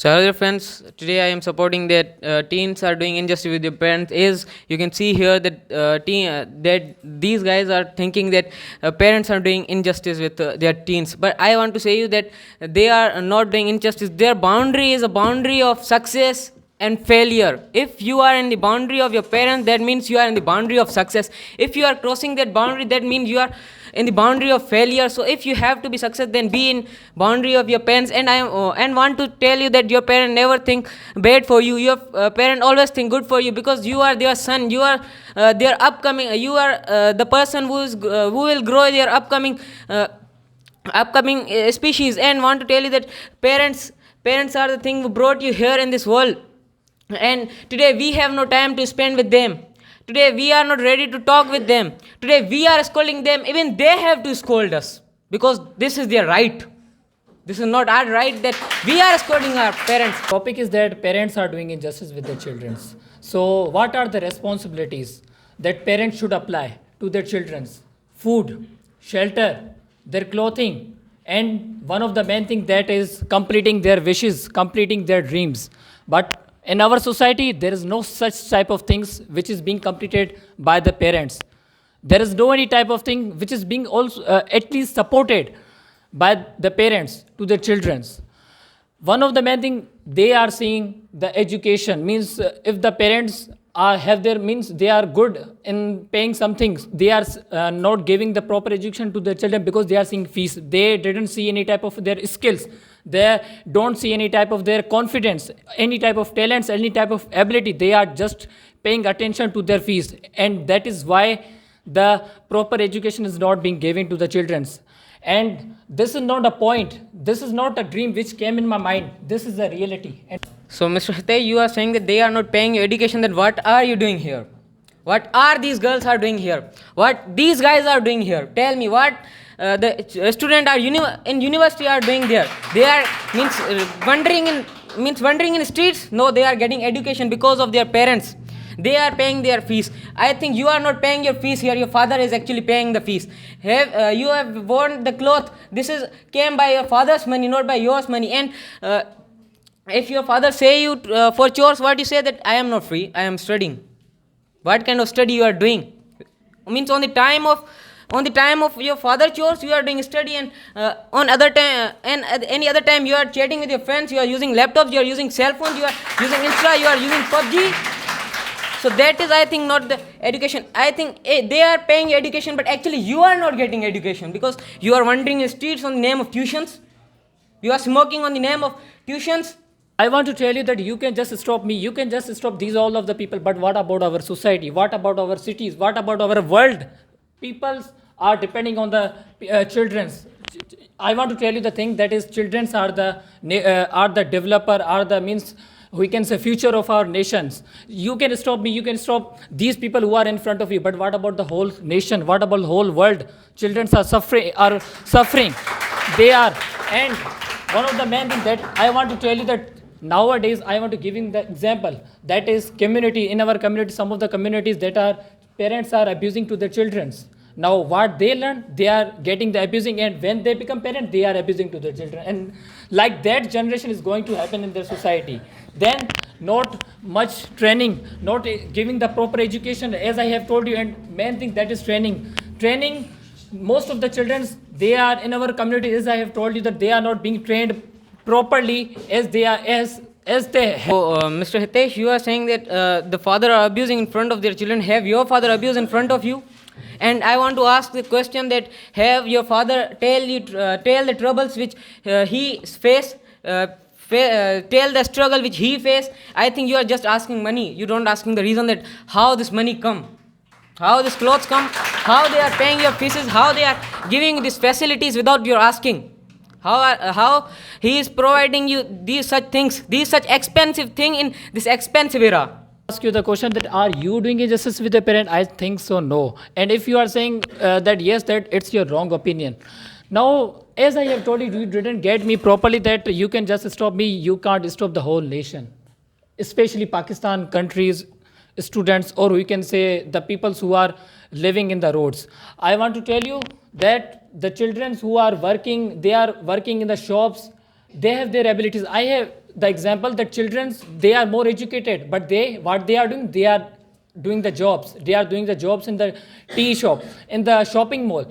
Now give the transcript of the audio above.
So hello friends, today I am supporting that teens are doing injustice with their parents. Is you can see here that that these guys are thinking that parents are doing injustice with their teens. But I want to say you that they are not doing injustice. Their boundary is a boundary of success and failure. If you are in the boundary of your parents, that means you are in the boundary of success. If you are crossing that boundary, that means you are in the boundary of failure. So if you have to be success, then be in boundary of your parents. And I am and want to tell you that your parent never think bad for you. Your parent always think good for you, because you are their son. You are their upcoming. You are the person who will grow their upcoming species. And want to tell you that parents are the thing who brought you here in this world. And today we have no time to spend with them. Today we are not ready to talk with them. Today we are scolding them. Even they have to scold us, because this is their right. This is not our right that we are scolding our parents. Topic is that parents are doing injustice with their children. So what are the responsibilities that parents should apply to their children? Food, shelter, their clothing, and one of the main thing that is completing their wishes, completing their dreams. But in our society, there is no such type of things which is being completed by the parents. There is no any type of thing which is being also at least supported by the parents to their children. One of the main thing they are seeing the education means if the parents have their means they are good in paying some things, they are not giving the proper education to their children because they are seeing fees. They didn't see any type of their skills. They don't see any type of their confidence, any type of talents, any type of ability. They are just paying attention to their fees, and that is why the proper education is not being given to the children. And this is not a point. This is not a dream which came in my mind. This is the reality. And So Mr. Hitesh, you are saying that they are not paying you education. Then what are you doing here? What are these girls are doing here? What these guys are doing here? Tell me what the student are in university are doing there. They are wandering in streets. No, they are getting education because of their parents. They are paying their fees. I think you are not paying your fees here. Your father is actually paying the fees. You have worn the cloth. This is came by your father's money, not by yours money. And if your father say you for chores, what you say that I am not free, I am studying. What kind of study you are doing? Means on the time of your father chores you are doing study, and on other time and at any other time you are chatting with your friends, you are using laptops, you are using cell phones, you are using Insta, you are using PUBG. So that is, I think, not the education. I think they are paying education, but actually you are not getting education, because you are wandering in streets on the name of tuitions. You are smoking on the name of tuitions. I want to tell you that you can just stop me. You can just stop these all of the people. But what about our society? What about our cities? What about our world? People are depending on the children's. I want to tell you the thing that is children's are the developer, are the means we can say future of our nations. You can stop me, you can stop these people who are in front of you, but what about the whole nation? What about the whole world? Children are suffering. They are. And one of the main things that I want to tell you that nowadays I want to give you the example that is community. In our community, some of the communities that are parents are abusing to their children. Now what they learn, they are getting the abusing, and when they become parents, they are abusing to their children. And like that generation is going to happen in their society. Then not much training, not giving the proper education, as I have told you, and main thing that is training. Most of the children, they are in our community, as I have told you, that they are not being trained properly as they are as they have. So Mr. Hitesh, you are saying that the father are abusing in front of their children. Have your father abused in front of you? And I want to ask the question that have your father tell the troubles which he face, tell the struggle which he face? I think you are just asking money. You don't asking the reason that how this money come, how these clothes come, how they are paying your fees, how they are giving these facilities without your asking. How he is providing you these such things, these such expensive thing in this expensive era. Ask you the question that are you doing injustice with a parent? I think so, no. And if you are saying that yes, that it's your wrong opinion. Now, as I have told you, you didn't get me properly that you can just stop me, you can't stop the whole nation, especially Pakistan countries, students, or we can say the peoples who are living in the roads. I want to tell you that the children who are working, they are working in the shops, they have their abilities. I have the example that children, they are more educated, but what they are doing, they are doing the jobs. They are doing the jobs in the tea shop, in the shopping mall.